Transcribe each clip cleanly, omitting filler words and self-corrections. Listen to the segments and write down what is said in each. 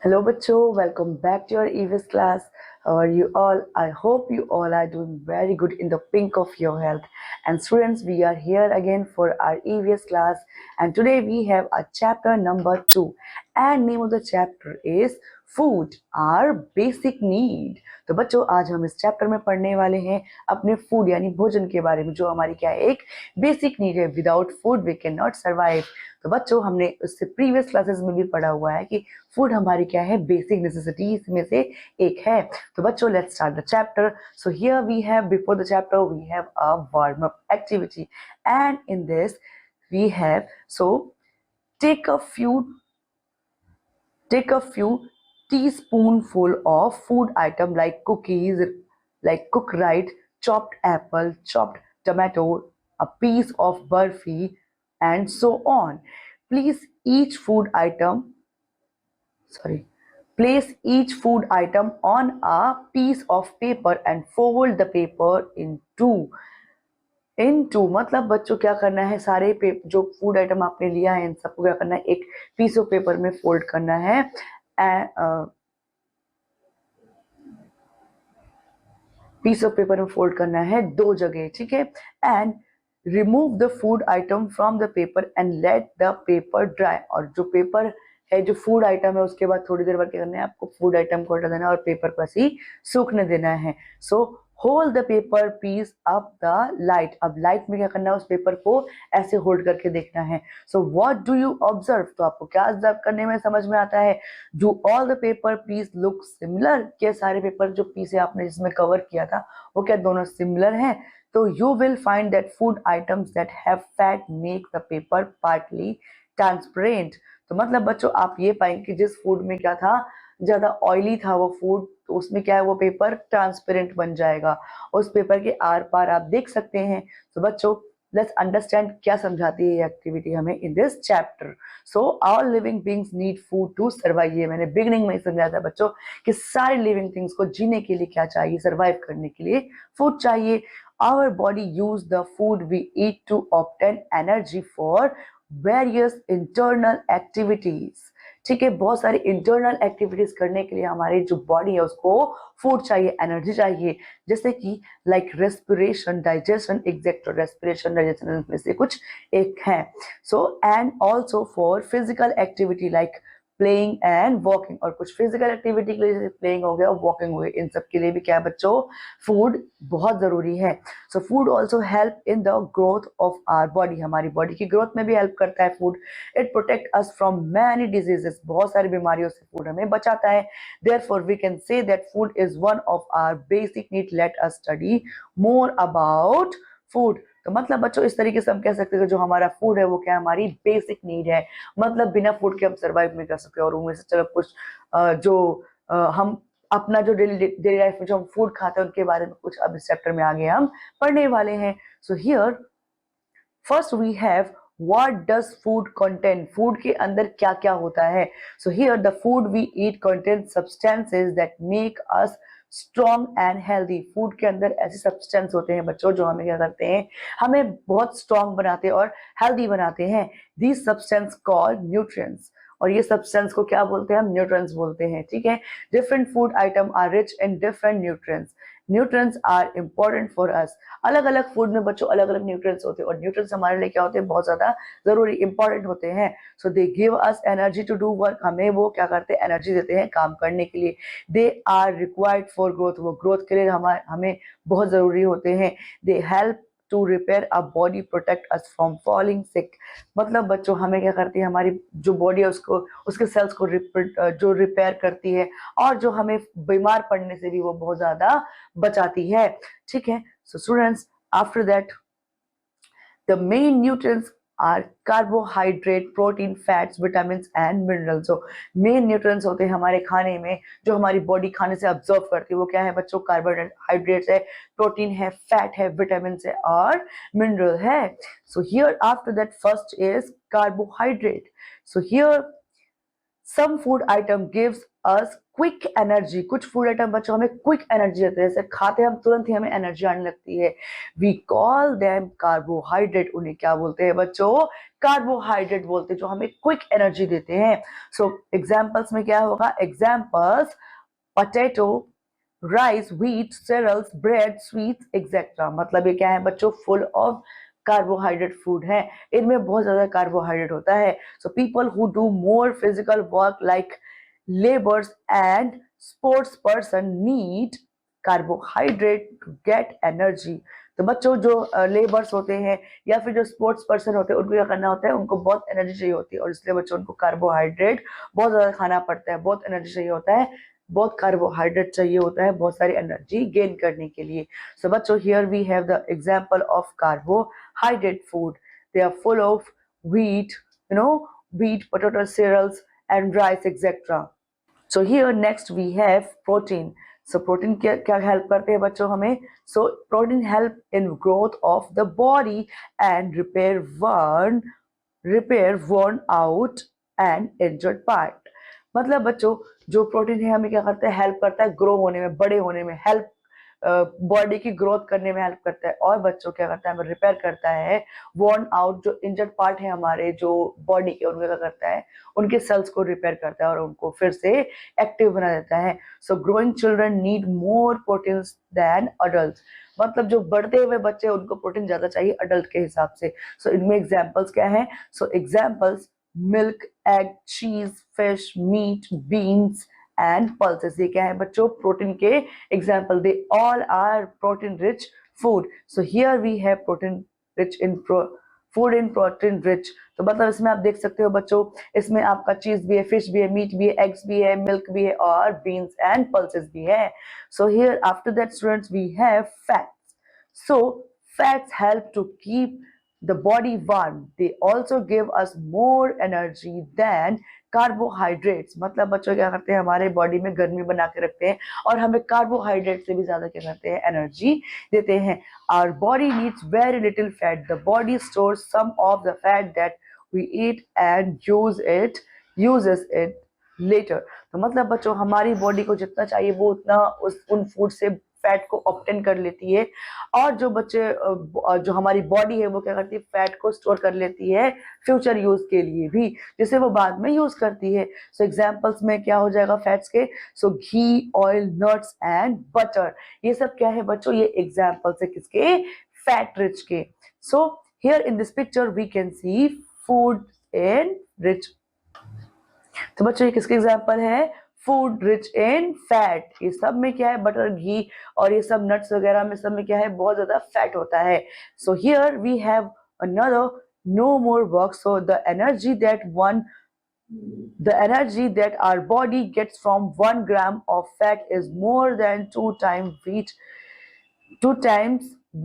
Hello, Bacho. Welcome back to your EVS class. How are you all? I hope you all are doing very good in the pink of your health. And students, we are here again for our EVS class. And today we have a chapter number 2. And name of the chapter is Food, Our Basic Need. तो बच्चों आज हम इस chapter में पढ़ने वाले हैं अपने फूड यानी भोजन के बारे में, जो हमारी क्या है, एक बेसिक नीड है. Without food we can not survive. तो बच्चों हमने उससे प्रीवियस क्लासेस में भी पढ़ा हुआ है कि फूड हमारी क्या है, बेसिक नेसेसिटीज में से एक है. तो बच्चों let's start the chapter. So here we have before the chapter we have a warm up activity and in this we have take a few take a few teaspoonful of food item like cookies, like cook right, chopped apple, chopped tomato, a piece of burfi, and so on. Please each food item sorry Place each food item on a piece of paper and fold the paper in two. मतलब बच्चों क्या करना है, सारे जो food item आपने लिया है इन सबको क्या करना है, एक पीस ऑफ पेपर में फोल्ड करना है. पीस ऑफ पेपर में फोल्ड करना है दो जगह, ठीक है. And remove the food item from the paper and let the paper dry. और जो पेपर है, जो फूड आइटम है, उसके बाद थोड़ी देर बाद क्या करना है, आपको फूड आइटम को हटा देना है और पेपर को ऐसे ही सूखने देना है. So hold the paper piece up the light. अब लाइट में क्या करना है, उस पेपर को ऐसे होल्ड करके देखना है. So what do you observe. तो आपको क्या ऑब्जर्व करने में समझ में आता है, do all the paper piece look similar. क्या सारे पेपर जो पीस है आपने जिसमें कवर किया था वो क्या दोनों सिमिलर हैं. तो you will find that food items that have fat make the paper partly transparent. तो मतलब बच्चों आप ये पाएंगे कि जिस फूड में क्या था, ज्यादा ऑयली था वो फूड, तो उसमें क्या है, वो पेपर ट्रांसपेरेंट बन जाएगा, उस पेपर के आर पार आप देख सकते हैं. तो बच्चों लेट्स अंडरस्टैंड क्या समझाती है ये एक्टिविटी हमें in this chapter. So all living beings need food to survive. ये मैंने बिगनिंग में ही समझाया था बच्चों कि सारे लिविंग थिंग्स को जीने के लिए क्या चाहिए, सर्वाइव करने के लिए फूड चाहिए. Our body use the food we eat to obtain energy for various internal activities. ठीक है, बहुत सारी इंटरनल एक्टिविटीज करने के लिए हमारी जो बॉडी है उसको फूड चाहिए, एनर्जी चाहिए. जैसे कि like respiration, digestion, exact respiration digestion में से कुछ एक है. So and also for physical activity like playing and walking. और कुछ फिजिकल एक्टिविटी के लिए जैसे प्लेइंग हो गया और वॉकिंग हो गई, इन सब के लिए भी क्या है बच्चों, फूड बहुत जरूरी है. So food also help in the growth of our body. हमारी बॉडी की ग्रोथ में भी हेल्प करता है food. It protect us from many diseases. बहुत सारी बीमारियों से फूड हमें बचाता है. Therefore we can say that food is one of our basic need. Let us study more about food. तो मतलब बच्चों इस तरीके से हम कह सकते हैं कि जो हमारा फूड है वो क्या हमारी बेसिक नीड है. मतलब बिना फूड के हम सर्वाइव नहीं कर सकते. और उनमें से चलो कुछ जो हम अपना जो डेली लाइफ में जो हम फूड खाते हैं उनके बारे में कुछ अब इस चैप्टर में आगे हम पढ़ने वाले हैं. So here first we have what does food contain. फूड के अंदर क्या क्या होता है. so here the food we eat contains substances that make us strong and healthy. Food के अंदर ऐसे सब्सटेंस होते हैं बच्चों जो हमें क्या करते हैं, हमें बहुत स्ट्रॉन्ग बनाते हैं और हेल्दी बनाते हैं. these substances called nutrients. और ये सब्सटेंस को क्या बोलते हैं, हम न्यूट्रिएंट्स बोलते हैं. ठीक है, different food item are rich in different nutrients. Nutrients are important for us. अलग अलग फूड में बच्चों अलग अलग न्यूट्रिएंट्स होते हैं और न्यूट्रिएंट्स हमारे लिए क्या होते हैं, बहुत ज्यादा जरूरी इंपॉर्टेंट होते हैं. So they give us energy to do work. हमें वो क्या करते हैं, एनर्जी देते हैं काम करने के लिए. They are required for growth. वो ग्रोथ के लिए हमें बहुत जरूरी होते हैं. They help to repair a body, protect us from falling sick. मतलब बच्चों हमें क्या करती है, हमारी जो बॉडी है उसको, उसके सेल्स को जो रिपेयर करती है और जो हमें बीमार पड़ने से भी वो बहुत ज्यादा बचाती है. ठीक है. सो students after that the main nutrients are carbohydrate, protein, fats, vitamins and minerals. So main nutrients होते हैं हमारे खाने में, जो हमारी बॉडी खाने से अब्जॉर्व करती है. वो क्या है बच्चों, कार्बोहाइड्रेट्स है, प्रोटीन है, फैट है, विटामिन है और मिनरल है. So here after that first is carbohydrate. So here some food item gives us quick energy, कुछ फूड आइटम बच्चों हमें क्विक एनर्जी देते हैं, जैसे खाते हम तुरंत ही हमें एनर्जी आने लगती है। वी कॉल देम कार्बोहाइड्रेट, उन्हें क्या बोलते हैं बच्चों, कार्बोहाइड्रेट बोलते हैं, जो हमें क्विक एनर्जी देते हैं। सो एग्जाम्पल्स में क्या होगा, examples potato, rice, wheat, cereals, bread, sweets etcetera. मतलब ये क्या है बच्चों, फुल ऑफ कार्बोहाइड्रेट फूड है, इनमें बहुत ज्यादा कार्बोहाइड्रेट होता है। So people who do more physical work like labours and sports person need carbohydrate to get energy. तो बच्चों जो लेबर्स होते हैं या फिर जो स्पोर्ट्स पर्सन होते हैं, उनको क्या करना होता है, उनको बहुत एनर्जी चाहिए होती है, और इसलिए बच्चों उनको कार्बोहाइड्रेट बहुत ज्यादा खाना पड़ता है, बहुत एनर्जी चाहिए होता है, बहुत कार्बोहाइड्रेट चाहिए होता है बहुत सारी एनर्जी गेन करने के लिए। सो बच्चों here we have the example of carbohydrate food, they are full of wheat, wheat, potato, cereals, and rice, etc. So here next we have protein. So protein क्या help करते हैं बच्चों हमें? So protein help in growth of the body and repair worn out and injured part. मतलब बच्चों जो protein है हमें क्या करता है, हेल्प करता है ग्रो होने में, बड़े होने में, हेल्प बॉडी की ग्रोथ करने में हेल्प करता है, और बच्चों क्या करता है, हमें रिपेयर करता है वॉर्न आउट, जो इंजर्ड पार्ट है हमारे जो बॉडी के, उनको क्या करता है, उनके सेल्स को रिपेयर करता है और उनको फिर से एक्टिव बना देता है। So growing children need more protein than adult, मतलब जो बढ़ते हुए बच्चे उनको प्रोटीन ज्यादा चाहिए अडल्ट के हिसाब से। सो इनमें एग्जाम्पल्स क्या है, so examples milk, egg, cheese, fish, meat, beans and pulses. ये क्या है बच्चों, प्रोटीन के example, they all are protein rich food. So here we have protein rich in food in protein rich. तो मतलब इसमें आप देख सकते हो बच्चों, इसमें आपका चीज भी है, फिश भी है, मीट भी है, एग्स भी है, मिल्क भी है, और बीन्स एंड पल्सेस भी है। So here after that students we have fats. So fats help to keep the body warm. They also give us more energy than carbohydrates. मतलब बच्चों क्या करते हैं, हमारे बॉडी में गर्मी बना के रखते हैं और हमें कार्बोहाइड्रेट से भी ज्यादा क्या करते हैं, एनर्जी देते हैं। Our body needs very little fat, the body stores some of the fat that we eat and uses it later. तो मतलब बच्चों हमारी बॉडी को जितना चाहिए वो उतना उन फूड से फैट को ऑब्टेन कर लेती है, और जो बच्चे जो हमारी बॉडी है वो क्या करती है, फैट को स्टोर कर लेती है फ्यूचर यूज के लिए भी, जिसे वो बाद में यूज करती है। सो एग्जांपल्स में क्या हो जाएगा फैट्स के, सो घी, ऑयल, नट्स एंड बटर, ये सब क्या है बच्चों, ये एग्जांपल्स है किसके, फैट रिच के। So here in this picture we can see food in rich. तो बच्चों ये किसके एग्जाम्पल है, फूड रिच इन फैट। ये सब में क्या है, बटर, घी और ये सब नट्स वगैरह में सब में क्या है, बहुत ज्यादा फैट होता है। So here we have another no more work. So the energy that our body gets from 1 gram of fat is more than two times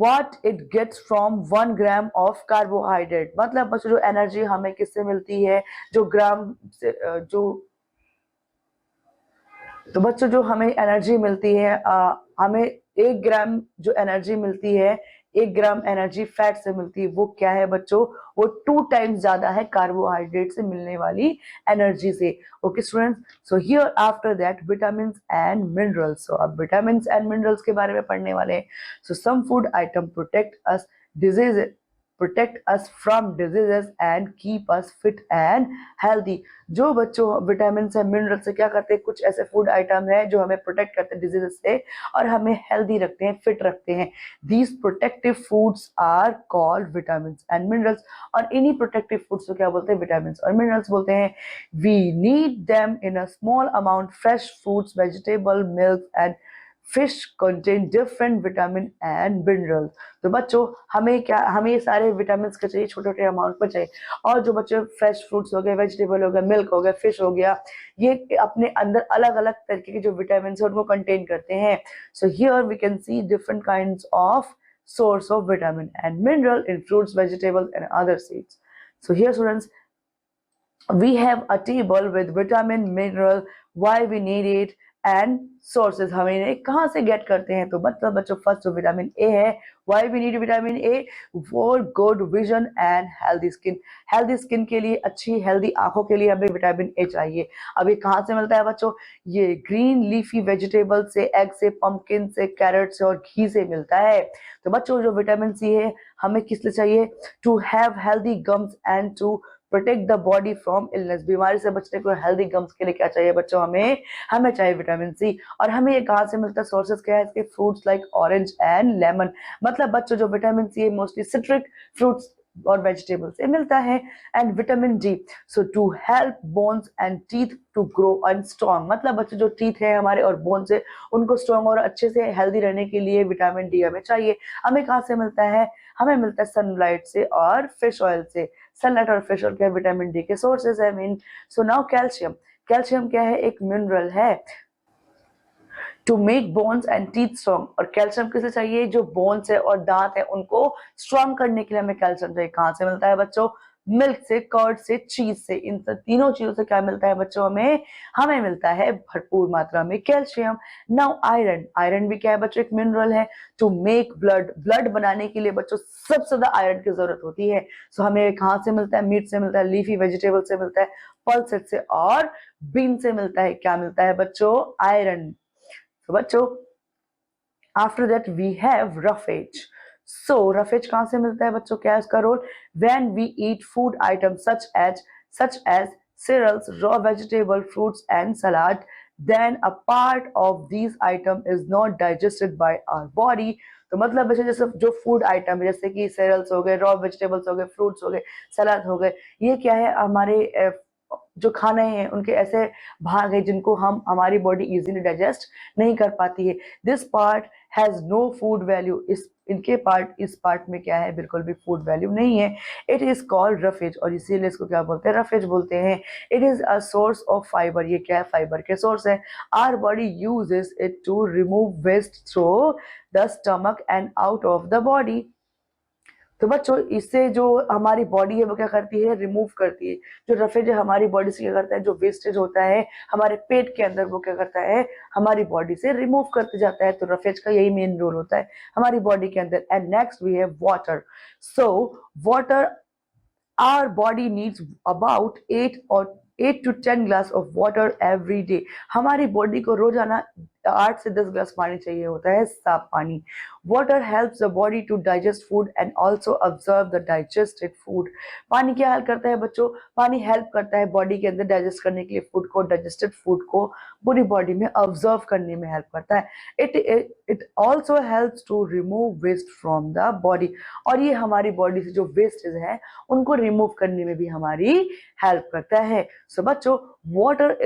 what it gets from 1 gram of carbohydrate। मतलब बच्चों जो energy हमें किससे मिलती है, जो ग्राम से तो बच्चों जो हमें एनर्जी मिलती है, हमें 1 ग्राम जो एनर्जी मिलती है, 1 ग्राम एनर्जी फैट से मिलती है, वो क्या है बच्चों, वो 2 टाइम्स ज्यादा है कार्बोहाइड्रेट से मिलने वाली एनर्जी से। Okay students, so here after that vitamin and minerals. So अब विटामिन एंड मिनरल्स के बारे में पढ़ने वाले हैं। So some food item protect us from diseases and keep us fit and healthy। जो बच्चों विटामिन से मिनरल से क्या करते हैं, कुछ ऐसे फूड आइटम है जो हमें प्रोटेक्ट करते हैं डिजीजेस से और हमें हेल्दी रखते हैं, फिट रखते हैं। These protective foods are called vitamin and minerals. और इन्हीं प्रोटेक्टिव फूड्स को क्या बोलते हैं, विटामिन और मिनरल्स बोलते हैं। We need them in a small amount. Fresh fruits, vegetable, milk and fish contain different vitamin and minerals. तो बच्चों हमें ये सारे विटामिन के चाहिए, छोटे छोटे अमाउंट में चाहिए। और जो बच्चे फ्रेश फ्रूट्स हो गए, वेजिटेबल हो गया, मिल्क हो गया, फिश हो गया, ये अपने अंदर अलग अलग तरीके के जो विटामिन है उनको कंटेन करते हैं। So here we can see different kinds of source of vitamin and mineral in fruits, vegetables and other seeds. So here students, we have a table with vitamin, mineral, why we need it and sources, हम इन्हें कहाँ से gate करते हैं? तो मतलब बच्चों first जो विटामिन ए है, why we need vitamin A? For good vision and healthy skin. Healthy skin के लिए, अच्छी हेल्दी आंखों के लिए हमें विटामिन ए चाहिए। अब ये कहाँ से मिलता है बच्चों? ये ग्रीन लीफी वेजिटेबल से, एग से, पंपकिन से, कैरेट से और घी से मिलता है। तो बच्चों जो विटामिन सी है हमें किस लिए चाहिए? To have healthy gums and to protect the body from illness. बीमारी से बचने को हेल्दी गम्स के लिए क्या चाहिए बच्चों? हमें चाहिए विटामिन सी। और हमें ये कहाँ से मिलता है? सोर्सेज क्या है इसके? Fruits like orange and lemon. मतलब बच्चों जो विटामिन सी है मोस्टली सिट्रिक फ्रूट्स और वेजिटेबल से मिलता है। And vitamin D, so to help bones and teeth to grow and strong. मतलब बच्चों जो टीथ है हमारे और बोन्स है उनको स्ट्रॉन्ग और अच्छे से हेल्दी रहने के लिए विटामिन डी हमें चाहिए। हमें कहाँ से मिलता है? हमें मिलता है सनलाइट से और फिश ऑयल से। सनलाइट और फिश ऑयल क्या विटामिन डी के सोर्सेज है main. So now calcium. Calcium क्या है? एक मिनरल है to make bones and teeth strong. और कैल्शियम किसे चाहिए? जो बोन्स है और दांत है उनको स्ट्रॉन्ग करने के लिए हमें कैल्शियम चाहिए। कहाँ से मिलता है बच्चों? मिल्क से, कर्ड से, चीज से। इन तीनों चीजों से क्या मिलता है बच्चों? हमें मिलता है भरपूर मात्रा में कैल्शियम। Now iron. आयरन भी क्या है बच्चों? एक मिनरल है टू मेक ब्लड। ब्लड बनाने के लिए बच्चों सबसे ज्यादा आयरन की जरूरत होती है। सो हमें कहाँ से मिलता है? मीट से मिलता है, लीफी वेजिटेबल से मिलता है, पल्सेस से और बीन से मिलता है। क्या मिलता है बच्चों? आयरन। तो बच्चों after that we have roughage. So roughage कहां से मिलता है बच्चों? क्या है इसका role? When we eat food item such as cereals, raw vegetable, fruits and salad, then a part of these item is not digested by our body. तो मतलब जैसे जो फूड आइटम है जैसे कि सेरल्स हो गए, रॉ वेजिटेबल्स हो गए, फ्रूट्स हो गए, सलाद हो गए, ये क्या है? हमारे जो खाने हैं उनके ऐसे भाग है जिनको हमारी बॉडी इजीली डाइजेस्ट नहीं कर पाती है। This part has no food value. इस पार्ट में क्या है? बिल्कुल भी फूड वैल्यू नहीं है। इट इज कॉल्ड रफेज और इसीलिए इसको क्या बोलते हैं? रफेज बोलते हैं। It is a source of fibre. ये क्या है? फाइबर के सोर्स है। Our body uses it to remove waste through the stomach and out of the body. तो बच्चों इससे जो हमारी बॉडी है वो क्या करती है? रिमूव करती है। जो रफेज है हमारी बॉडी से क्या करता है? जो वेस्टेज होता है हमारे पेट के अंदर वो क्या करता है? हमारी बॉडी से रिमूव करते जाता है। तो रफेज का यही मेन रोल होता है हमारी बॉडी के अंदर। And next we have water. So water, our body needs about 8 to 10 glass of water every day. हमारी बॉडी को रोजाना 8 से 10 ग्लास पानी चाहिए होता है, साफ पानी। Water helps the body to digest food and also observe the digested food. पानी क्या हेल्प करता है बच्चों? पानी हेल्प करता है बॉडी के अंदर डाइजेस्ट करने के लिए फूड को, डाइजेस्टेड फूड को पूरी बॉडी में ऑब्जर्व करने में हेल्प करता है। It also helps to remove waste from the body. और ये हमारी बॉडी से जो वेस्टेज है उनको रिमूव करने में भी हमारी हेल्प करता है। सो बच्चों water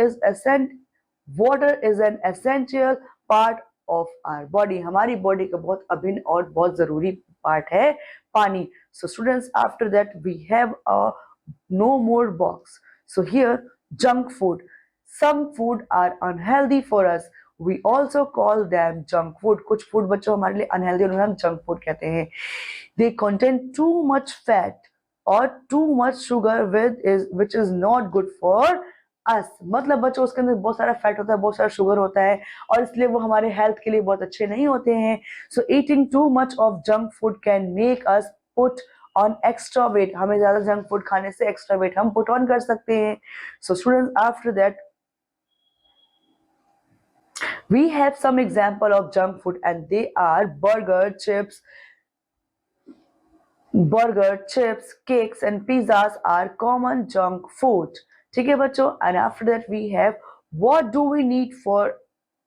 is an essential part of our body. हमारी बॉडी का बहुत अभिन्न और बहुत जरूरी पार्ट है पानी। So students after that we have a no more box. So here junk food. Some food are unhealthy for us, we also call them junk food. कुछ फूड बच्चों हमारे लिए अनहेल्दी और हम जंक फूड कहते हैं। They contain too much fat और too much sugar which is not good for us. मतलब बच्चों उसके अंदर बहुत सारा फैट होता है, बहुत सारा शुगर होता है और इसलिए वो हमारे हेल्थ के लिए बहुत अच्छे नहीं होते हैं। So eating too much of junk food can make us put on extra weight. हमें ज्यादा जंक फूड खाने से एक्स्ट्रा वेट हम पुट ऑन कर सकते हैं। So students after that we have some example of junk food and they are burger, chips, cakes and pizzas are common junk food. ठीक है बच्चों? And after that we have what do we need for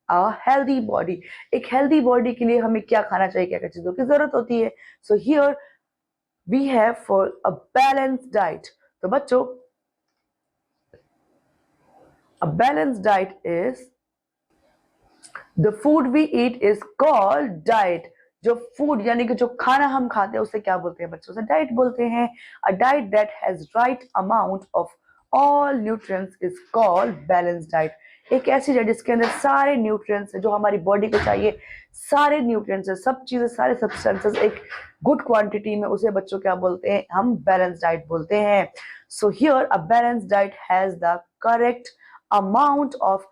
a healthy body. एक healthy body के लिए हमें क्या खाना चाहिए, क्या क्या चीजों की जरूरत होती है? So here we have for a balanced diet. तो बच्चों a balanced diet is the food we eat is called diet. जो फूड यानी कि जो खाना हम खाते हैं उसे क्या बोलते हैं बच्चों? से डाइट बोलते हैं। A diet that has right amount of all nutrients is called balanced diet. एक ऐसी डाइट जिसके अंदर सारे न्यूट्रिएंट्स है जो हमारी बॉडी को चाहिए, सारे न्यूट्रिएंट्स है, सब चीजें, सारे सब्सटेंसेस एक गुड क्वांटिटी में, उसे बच्चों क्या बोलते हैं? हम बैलेंस्ड डाइट बोलते हैं। So here a balanced diet has the correct amount of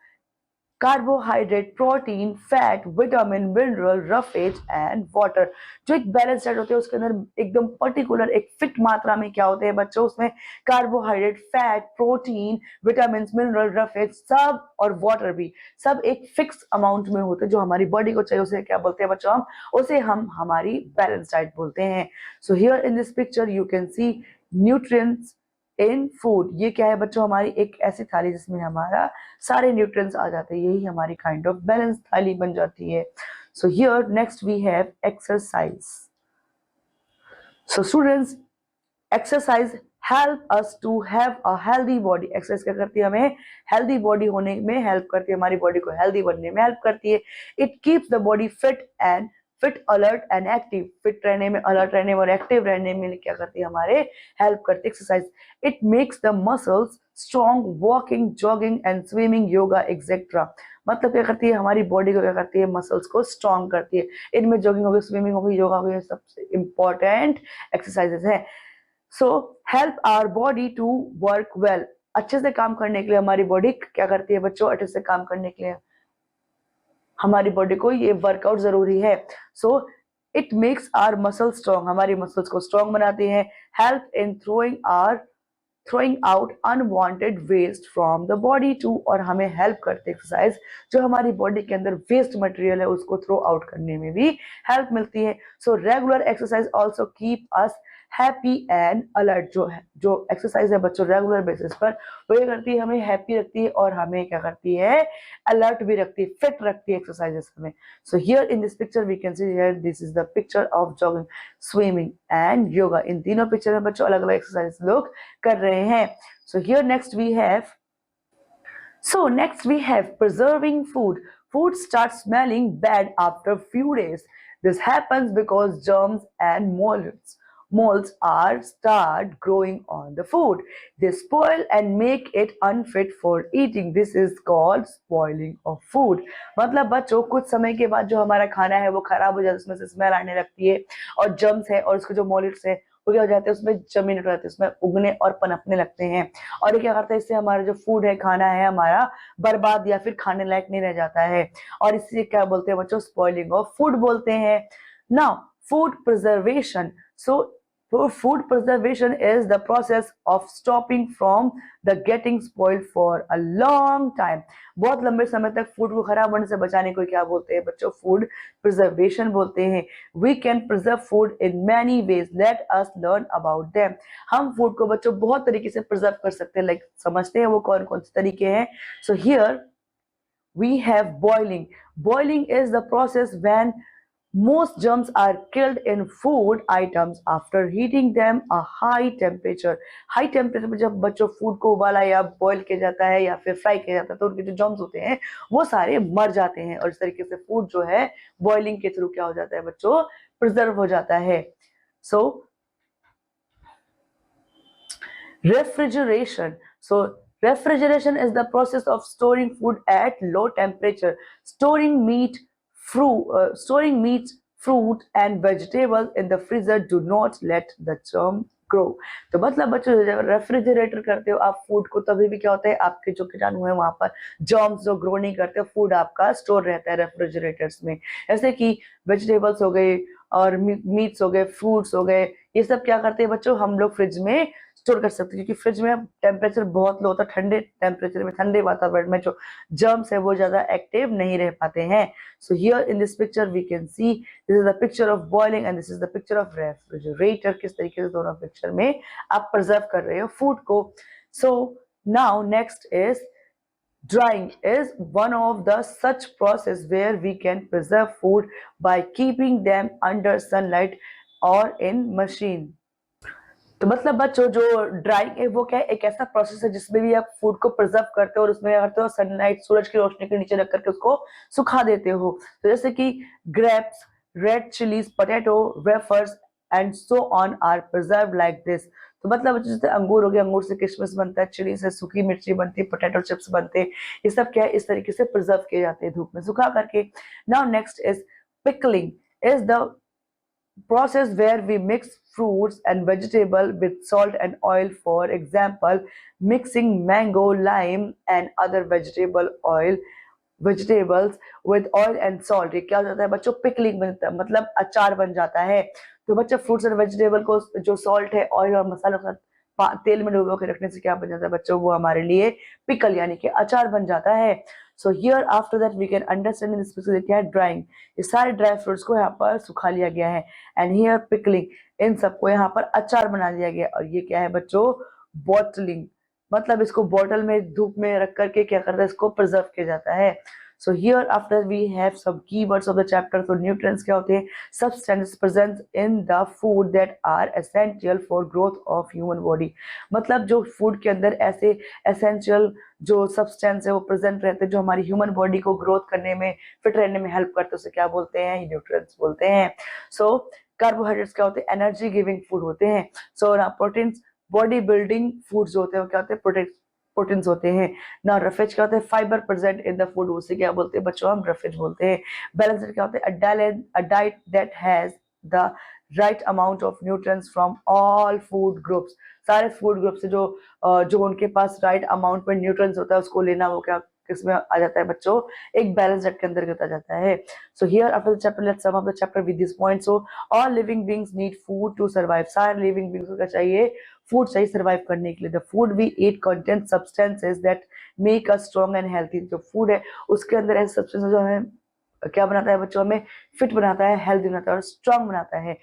carbohydrate, protein, fat, vitamin, mineral, roughage and water. जो एक बैलेंस डाइट होती है उसके अंदर एकदम पर्टिकुलर एक फिट मात्रा में क्या होते हैं बच्चों, उसमें carbohydrate, fat, protein, vitamin, mineral, roughage सब और वाटर भी सब एक फिक्स अमाउंट में होते हैं जो हमारी बॉडी को चाहिए। उसे क्या बोलते हैं बच्चों, हम उसे हम हमारी बैलेंस डाइट बोलते हैं। So here in this picture you can see nutrients in food. ये क्या है बच्चों, हमारी एक ऐसी थाली जिसमें हमारा सारे न्यूट्रिएंट्स आ जाते हैं, यही हमारी काइंड ऑफ बैलेंस थाली बन जाती है। So here next we have exercise. So students, exercise help us to have a healthy body. Exercise क्या करती है, हमें हेल्दी बॉडी होने में हेल्प करती है, हमारी बॉडी को हेल्दी बनने में हेल्प करती है। It keeps the body fit alert and active. Fit रहने में, अलर्ट रहने में और एक्टिव रहने में क्या करती है, हमारे हेल्प करती है exercise. It makes the muscles strong, walking, jogging and swimming, yoga etcetera. मतलब क्या करती है, हमारी बॉडी को क्या करती है, मसल्स को स्ट्रॉन्ग करती है। इनमें जॉगिंग होगी, स्विमिंग होगी, योगा होगी, सबसे इंपॉर्टेंट एक्सरसाइजेस है। So help our body to work well. अच्छे से काम करने के लिए हमारी बॉडी क्या करती है बच्चों, अच्छे से काम करने के लिए हमारी बॉडी को ये वर्कआउट जरूरी है। So it makes our muscle strong, हमारी मसल्स को स्ट्रॉन्ग बनाती है। Help in throwing out unwanted waste from the body too, और हमें हेल्प करते एक्सरसाइज जो हमारी बॉडी के अंदर वेस्ट मटेरियल है उसको थ्रो आउट करने में भी हेल्प मिलती है। So regular exercise also keep us happy and alert. जो एक्सरसाइज है बच्चों रेगुलर बेसिस पर वो ये करती है, हमें हैप्पी रखती है और हमें क्या करती है, अलर्ट भी रखती है, फिट रखती है एक्सरसाइजेस हमें। So here in this picture we can see here this is the picture of jogging, swimming and yoga. इन तीनों पिक्चर में बच्चों अलग अलग एक्सरसाइज लोग कर रहे हैं। So here next we have preserving food. Food starts smelling bad after a few days. This happens because germs and molds are start growing on the food. They spoil and make it unfit for eating. This is called spoiling of food. मतलब बच्चों कुछ समय के बाद जो हमारा खाना है वो खराब हो जाता है, उसमें से स्मेल आने लगती है और जर्म्स है और उसके जो मोलिड्स है वो क्या हो जाते हैं, उसमें जमीन उठ जाती है, उसमें उगने और पनपने लगते हैं। और ये क्या करता है, इससे हमारा जो फूड है, खाना है हमारा बर्बाद या फिर खाने लायक नहीं रह जाता है। और इससे क्या बोलते हैं बच्चों, स्पॉइलिंग ऑफ फूड बोलते हैं। Now food preservation. So food preservation is the process of stopping from the getting spoiled for a long time. बहुत लंबे समय तक फूड को खराब होने से बचाने को क्या बोलते हैं बच्चों, फूड प्रिजर्वेशन बोलते हैं। We can preserve food in many ways. Let us learn about them. हम फूड को बच्चों बहुत तरीके से प्रिजर्व कर सकते हैं, लाइक समझते हैं वो कौन कौन से तरीके हैं। So here we have boiling. Boiling is the process when most germs are killed in food items after heating them a high temperature. High temperature पर जब बच्चों फूड को उबाला या बॉईल किया जाता है या फिर फ्राई किया जाता है तो उनके जो जर्म्स होते हैं वो सारे मर जाते हैं और इस तरीके से फूड जो है बॉइलिंग के थ्रू क्या हो जाता है बच्चों, प्रिजर्व हो जाता है। सो refrigeration. So refrigeration is the process of storing food at low temperature. Storing meat, fruit and vegetables in the freezer. Do not let the germ grow. तो मतलब बच्चों रेफ्रिजरेटर करते हो आप फूड को, तभी भी क्या होता है, आपके जो कीटाणु है वहां पर जर्म्स जो ग्रो नहीं करते, फूड आपका स्टोर रहता है रेफ्रिजरेटर्स में। जैसे कि वेजिटेबल्स हो गए और मीट्स हो गए, फ्रूट्स हो गए, ये सब क्या करते हैं बच्चों, हम लोग फ्रिज में स्टोर कर सकते हैं क्योंकि फ्रिज में टेम्परेचर बहुत लो होता है, ठंडे टेम्परेचर में, ठंडे वातावरण में जो जर्म्स है वो ज्यादा एक्टिव नहीं रह पाते हैं। So here in this picture we can see this is the picture of boiling and this is the picture of refrigerator. किस तरीके से दोनों पिक्चर में आप प्रिजर्व कर रहे हो फूड को। So now next is drying is one of the such process where we can preserve food by keeping them under sunlight or in machine. तो मतलब बच्चों जो ड्राइंग है वो क्या है, एक ऐसा प्रोसेस है जिसमें भी आप फूड को प्रिजर्व करते हो और उसमें क्या करते हो, सनलाइट, सूरज की रोशनी के नीचे रख करके उसको सुखा देते हो। तो जैसे कि grapes, red chillies, potato, wafers and so on are preserve like this. तो मतलब बच्चों जैसे अंगूर हो गया, अंगूर से किशमिश बनता है, चिली से सूखी मिर्ची बनती है, पोटैटो चिप्स बनते हैं, ये सब क्या है इस तरीके से प्रिजर्व किए जाते हैं धूप में सुखा करके। Now next is pickling is the process where we mix fruits and vegetable with salt and oil. For example, mixing mango, lime and other vegetable oil vegetables with oil and salt. ये क्या हो जाता है बच्चों, pickling बनता है, मतलब अचार बन जाता है। तो बच्चों फ्रूट्स एंड वेजिटेबल को जो सॉल्ट है, ऑयल और मसालों के साथ तेल में डुबो के रखने से क्या बन जाता है बच्चों, वो हमारे लिए पिकल यानी कि अचार बन जाता है। So here after that we can understand in this क्या है, ड्राइंग। ये सारे ड्राई फ्रूट्स को यहाँ पर सुखा लिया गया है, एंड हियर पिकलिंग, इन सबको यहाँ पर अचार बना दिया गया। और ये क्या है बच्चों, बॉटलिंग, मतलब इसको बोतल में धूप में रख करके क्या करता है, इसको प्रिजर्व किया जाता है। So here after we have some keywords of the chapter. तो न्यूट्रिएंट्स क्या होते हैं, substances present in the food that are essential for growth of human body. मतलब जो फूड के अंदर ऐसे एसेंशियल जो सब्सटेंस है वो प्रेजेंट रहते हैं जो हमारी ह्यूमन बॉडी को ग्रोथ करने में, फिट रहने में हेल्प करते हैं, उसे क्या बोलते हैं, न्यूट्रिएंट्स बोलते हैं। सो कार्बोहाइड्रेट्स क्या होते हैं, एनर्जी गिविंग फूड होते हैं। सो प्रोटीन्स, बॉडी बिल्डिंग फूड्स होते हैं, वो क्या होते हैं, प्रोटीन्स होते हैं ना। रफेज क्या होते हैं, fibre present in the food, उसे क्या बोलते हैं बच्चों, हम रफेज बोलते हैं। बैलेंस्ड क्या होते हैं, a diet that has the right amount of nutrients from all food groups. सारे फूड ग्रुप से जो उनके पास राइट अमाउंट में न्यूट्रिएंट्स होता है उसको लेना, वो क्या किसमें आ जाता है बच्चों, एक बैलेंस डाइट के अंदर आ जाता है। So here after the chapter let's sum up the chapter with this point. So all living beings need food to survive. सारे लिविंग बीइंग्स को क्या चाहिए, फूड चाहिए सर्वाइव करने के लिए। The food we eat contain substances that make us strong and healthy. जो food है उसके अंदर ऐसे सब्सटेंसेस जो हमें क्या बनाता है बच्चों, हमें फिट बनाता है, हेल्थी बनाता है और स्ट्रॉन्ग बनाता है।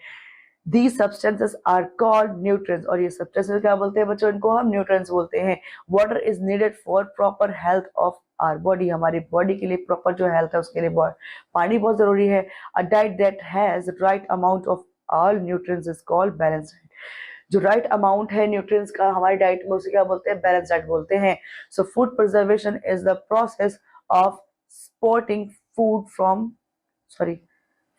These substances are called nutrients। और ये substances क्या बोलते हैं बच्चों, इनको हम nutrients बोलते हैं। Water is needed for proper health of our body। हमारी बॉडी के लिए प्रॉपर जो हेल्थ है उसके लिए पानी बहुत जरूरी है। A diet that has right amount of all nutrients is called balanced diet। जो राइट अमाउंट है न्यूट्रिएंट्स का हमारी डाइट में, उसे क्या बोलते हैं, बैलेंस डाइट बोलते हैं। So food preservation is the process of spotting food from, sorry,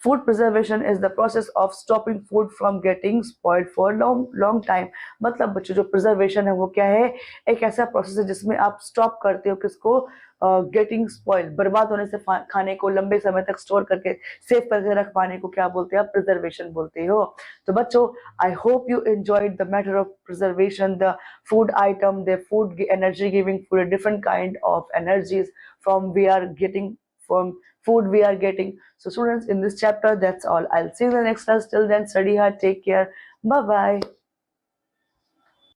food preservation is the process of stopping food from getting spoiled for long time. मतलब बच्चों जो प्रिजर्वेशन है वो क्या है, एक ऐसा प्रोसेस है जिसमें आप स्टॉप करते हो किसको, गेटिंग स्पॉइल, बर्बाद होने से खाने को लंबे समय तक स्टोर करके सेव करके रख पाने को क्या बोलते हैं, आप प्रिजर्वेशन बोलते हो। तो बच्चों I hope you enjoyed the matter of preservation, the food item, the food energy giving food, different kind of energies from we are getting from food we are getting. So students, in this chapter that's all. I'll see you in the next class. Till then, study hard, take care, bye bye.